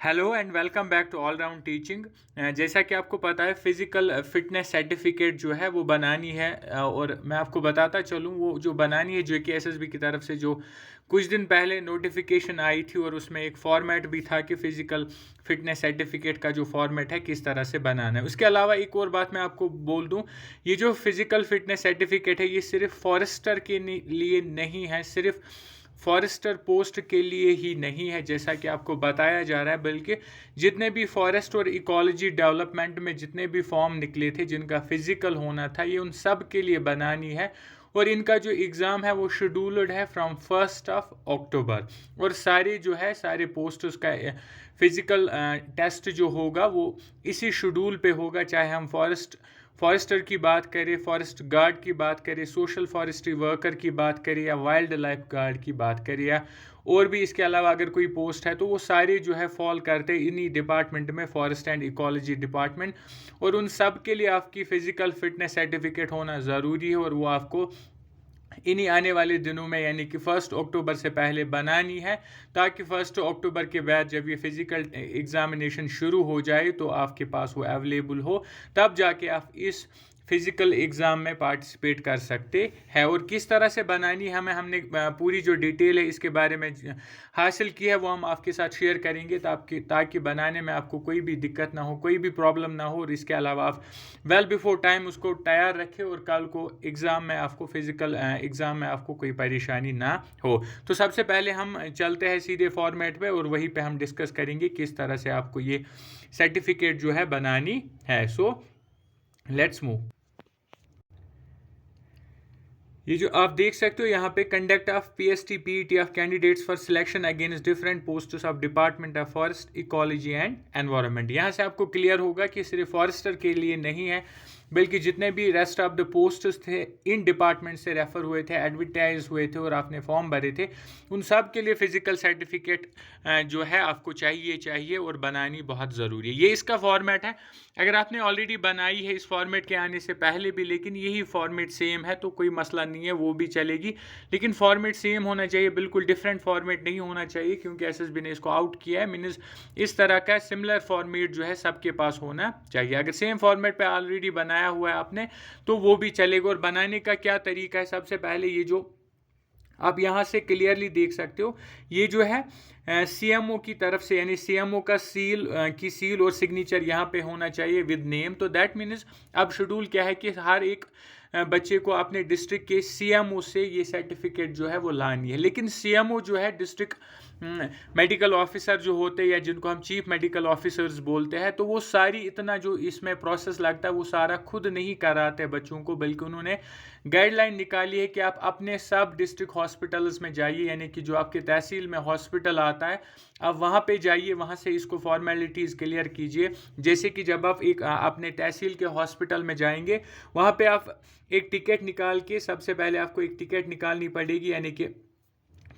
Hello and welcome back to all round teaching. जैसा कि आपको पता है फिज़िकल फिटनेस सर्टिफिकेट जो है वो बनानी है। और मैं आपको बताता चलूँ वो जो बनानी है JKSSB की तरफ से जो कुछ दिन पहले नोटिफिकेशन आई थी और उसमें एक फॉर्मेट भी था कि फ़िज़िकल फिटनेस सर्टिफिकेट का जो फॉर्मेट है किस तरह से बनाना है। उसके अलावा एक और बात मैं आपको बोल दूँ, ये जो फ़िज़िकल फिटनेस सर्टिफिकेट है ये सिर्फ फॉरेस्टर के लिए नहीं है, सिर्फ फॉरेस्टर पोस्ट के लिए ही नहीं है जैसा कि आपको बताया जा रहा है, बल्कि जितने भी फॉरेस्ट और इकोलॉजी डेवलपमेंट में जितने भी फॉर्म निकले थे जिनका फिजिकल होना था ये उन सब के लिए बनानी है। और इनका जो एग्ज़ाम है वो शेड्यूल्ड है फ्रॉम 1 अक्टूबर। और सारे पोस्ट का फिज़िकल टेस्ट जो होगा वो इसी शेड्यूल पे होगा, चाहे हम फॉरेस्टर की बात करें, फॉरेस्ट गार्ड की बात करें, सोशल फॉरेस्ट्री वर्कर की बात करें या वाइल्ड लाइफ गार्ड की बात करें या और भी इसके अलावा अगर कोई पोस्ट है तो वो सारे जो है फॉल करते हैं इन्हीं डिपार्टमेंट में, फॉरेस्ट एंड इकोलॉजी डिपार्टमेंट। और उन सब के लिए आपकी फ़िज़िकल फिटनेस सर्टिफिकेट होना ज़रूरी है और वो आपको इन्हीं आने वाले दिनों में यानी कि 1 अक्टूबर से पहले बनानी है, ताकि 1 अक्टूबर के बाद जब ये फिज़िकल एग्ज़ामिनेशन शुरू हो जाए तो आपके पास वो अवेलेबल हो, तब जाके आप इस फिज़िकल एग्ज़ाम में पार्टिसिपेट कर सकते हैं। और किस तरह से बनानी है हमने पूरी जो डिटेल है इसके बारे में हासिल की है वो हम आपके साथ शेयर करेंगे, ताकि बनाने में आपको कोई भी दिक्कत ना हो, कोई भी प्रॉब्लम ना हो। और इसके अलावा आप वेल बिफोर टाइम उसको तैयार रखें और कल को फिज़िकल एग्ज़ाम में आपको कोई परेशानी ना हो। तो सबसे पहले हम चलते हैं सीधे फॉर्मेट पे और वहीं पे हम डिस्कस करेंगे किस तरह से आपको ये सर्टिफिकेट जो है बनानी है। So let's move. ये जो आप देख सकते हो यहाँ पे, conduct of PST PET of candidates for selection against different posts of department of forest ecology and environment. यहाँ से आपको क्लियर होगा कि सिर्फ फॉरेस्टर के लिए नहीं है, बल्कि जितने भी रेस्ट ऑफ द पोस्ट्स थे इन डिपार्टमेंट से रेफर हुए थे, एडवर्टाइज हुए थे और आपने फॉर्म भरे थे, उन सब के लिए फ़िज़िकल सर्टिफिकेट जो है आपको चाहिए और बनानी बहुत ज़रूरी है। ये इसका फॉर्मेट है। अगर आपने ऑलरेडी बनाई है इस फॉर्मेट के आने से पहले भी लेकिन यही फॉर्मेट सेम है तो कोई मसला नहीं है, वो भी चलेगी। लेकिन फॉर्मेट सेम होना चाहिए, बिल्कुल डिफरेंट फॉर्मेट नहीं होना चाहिए, क्योंकि SSB ने इसको आउट किया है। मीन्स इस तरह का सिमिलर फॉर्मेट जो है सबके पास होना चाहिए। अगर सेम फॉर्मेट पे ऑलरेडी बनाया हुआ है आपने तो वो भी चलेगा। और बनाने का क्या तरीका है, सबसे पहले ये जो आप यहाँ से क्लियरली देख सकते हो, ये जो है CMO की तरफ से, यानी CMO का सील और सिग्नेचर यहाँ पे होना चाहिए विद नेम। तो दैट मीन्स अब शेड्यूल क्या है कि हर एक बच्चे को अपने डिस्ट्रिक्ट के CMO से ये सर्टिफिकेट जो है वो लानी है। लेकिन CMO जो है डिस्ट्रिक्ट मेडिकल ऑफिसर जो होते हैं या जिनको हम चीफ मेडिकल ऑफिसर्स बोलते हैं, तो वो सारी इतना जो इसमें प्रोसेस लगता है वो सारा खुद नहीं कराते बच्चों को, बल्कि उन्होंने गाइडलाइन निकाली है कि आप अपने सब डिस्ट्रिक्ट हॉस्पिटल्स में जाइए, यानी कि जो आपके तहसील में हॉस्पिटल आता है आप वहाँ पे जाइए, वहाँ से इसको फॉर्मेलिटीज़ क्लियर कीजिए। जैसे कि जब आप अपने तहसील के हॉस्पिटल में जाएंगे वहाँ पे आप एक टिकट निकाल के, सबसे पहले आपको एक टिकट निकालनी पड़ेगी, यानी कि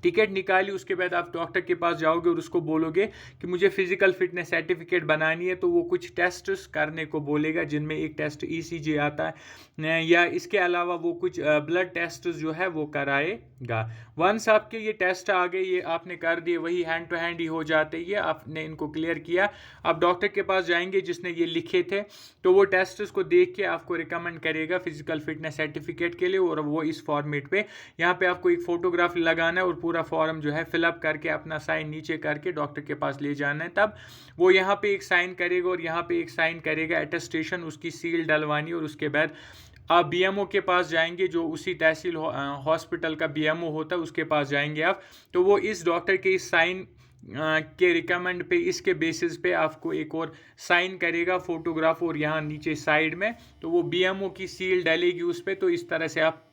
टिकट निकाली, उसके बाद आप डॉक्टर के पास जाओगे और उसको बोलोगे कि मुझे फिजिकल फिटनेस सर्टिफिकेट बनानी है, तो वो कुछ टेस्ट करने को बोलेगा, जिनमें एक टेस्ट ECG आता है या इसके अलावा वो कुछ ब्लड टेस्ट जो है वो कराएगा। वंस आपके ये टेस्ट आ गए, ये आपने कर दिए, वही हैंड टू हैंड ही हो जाते हैं, ये आपने इनको क्लियर किया, आप डॉक्टर के पास जाएंगे जिसने ये लिखे थे, तो वो टेस्ट को देख के आपको रिकमेंड करेगा फिजिकल फिटनेस सर्टिफिकेट के लिए। और वो इस फॉर्मेट पे, यहाँ पे आपको एक फोटोग्राफ लगाना है और पूरा फॉर्म जो है फिलअप करके अपना साइन नीचे करके डॉक्टर के पास ले जाना है। तब वो यहाँ पे एक साइन करेगा और यहाँ पे एक साइन करेगा अटेस्टेशन, उसकी सील डलवानी। और उसके बाद आप BMO के पास जाएंगे, जो उसी तहसील हॉस्पिटल का BMO होता है उसके पास जाएंगे आप, तो वो इस डॉक्टर के इस साइन के रिकमेंड पे, इसके बेसिस पे आपको एक और साइन करेगा फोटोग्राफ और यहाँ नीचे साइड में, तो वो BMO की सील डलेगी उस पर। तो इस तरह से आप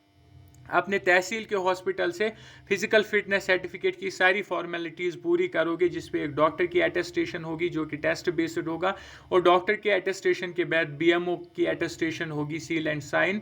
अपने तहसील के हॉस्पिटल से फिजिकल फिटनेस सर्टिफिकेट की सारी फॉर्मेलिटीज़ पूरी करोगे, जिस पे एक डॉक्टर की अटेस्टेशन होगी जो कि टेस्ट बेस्ड होगा, और डॉक्टर के अटेस्टेशन के बाद BMO की अटेस्टेशन होगी, सील एंड साइन।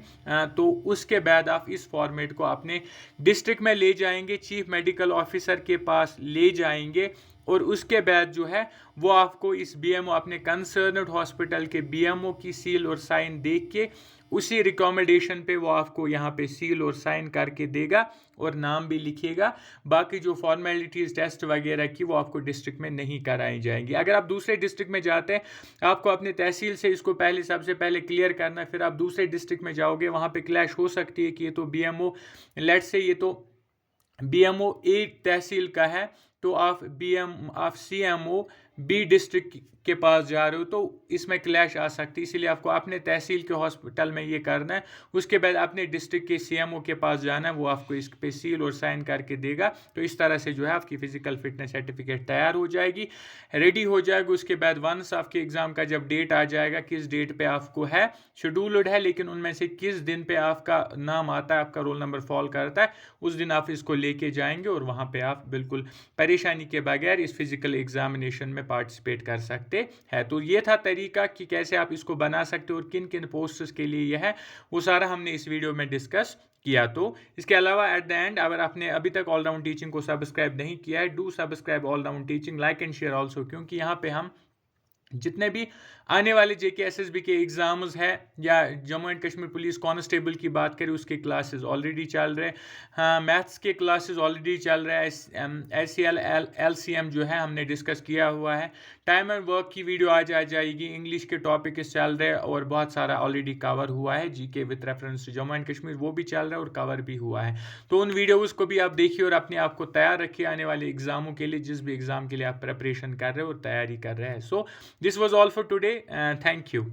तो उसके बाद आप इस फॉर्मेट को अपने डिस्ट्रिक्ट में ले जाएंगे, चीफ मेडिकल ऑफिसर के पास ले जाएंगे, और उसके बाद जो है वो आपको इस BMO, अपने कंसर्नड हॉस्पिटल के BMO की सील और साइन देख के उसी रिकमेंडेशन पे वो आपको यहाँ पे सील और साइन करके देगा और नाम भी लिखिएगा। बाकी जो फॉर्मेलिटीज़ टेस्ट वगैरह की वो आपको डिस्ट्रिक्ट में नहीं कराई जाएंगी। अगर आप दूसरे डिस्ट्रिक्ट में जाते हैं, आपको अपने तहसील से इसको पहले सबसे पहले क्लियर करना है, फिर आप दूसरे डिस्ट्रिक्ट में जाओगे, वहाँ पे क्लैश हो सकती है कि ये तो BMO, लेट से ये तो BMO A तहसील का है, तो आप CMO B डिस्ट्रिक्ट के पास जा रहे हो, तो इसमें क्लैश आ सकती है। इसीलिए आपको अपने तहसील के हॉस्पिटल में ये करना है, उसके बाद अपने डिस्ट्रिक्ट के CMO के पास जाना है, वो आपको इस पे सील और साइन करके देगा। तो इस तरह से जो है आपकी फ़िज़िकल फिटनेस सर्टिफिकेट तैयार हो जाएगी, रेडी हो जाएगा। उसके बाद वंस आपके एग्ज़ाम का जब डेट आ जाएगा, किस डेट पे आपको है शेड्यूल्ड है, लेकिन उनमें से किस दिन पे आपका नाम आता है, आपका रोल नंबर फॉल करता है, उस दिन आप इसको लेके जाएंगे और वहाँ पे आप बिल्कुल परेशानी के बगैर इस फिज़िकल एग्जामिनेशन में पार्टिसिपेट कर सकते हैं। तो ये था तरीका कि कैसे आप इसको बना सकते हो और किन किन पोस्ट्स के लिए यह है, वो सारा हमने इस वीडियो में डिस्कस किया। तो इसके अलावा एट द एंड, अगर आपने अभी तक ऑल राउंड टीचिंग को सब्सक्राइब नहीं किया है, do subscribe all round teaching, like and share also, क्योंकि यहाँ पे हम जितने भी आने वाले JK SSB के एग्ज़ाम्स है या Jammu and Kashmir police constable की बात करें, उसके क्लासेस ऑलरेडी चल रहे हैं। हाँ, मैथ्स के क्लासेस ऑलरेडी चल रहा है। SCL LCM जो है हमने डिस्कस किया हुआ है। टाइम एंड वर्क की वीडियो आज आ जाएगी। इंग्लिश के टॉपिक चल रहे हैं और बहुत सारा ऑलरेडी कवर हुआ है। GK with reference to Jammu and Kashmir वो भी चल रहा है और कवर भी हुआ है। तो उन वीडियोज़ को भी आप देखिए और अपने आप को तैयार रखिए आने वाले एग्ज़ामों के लिए, जिस भी एग्ज़ाम के लिए आप प्रिपरेशन कर रहे हो और तैयारी कर रहे हैं। So this was all for today. Thank you.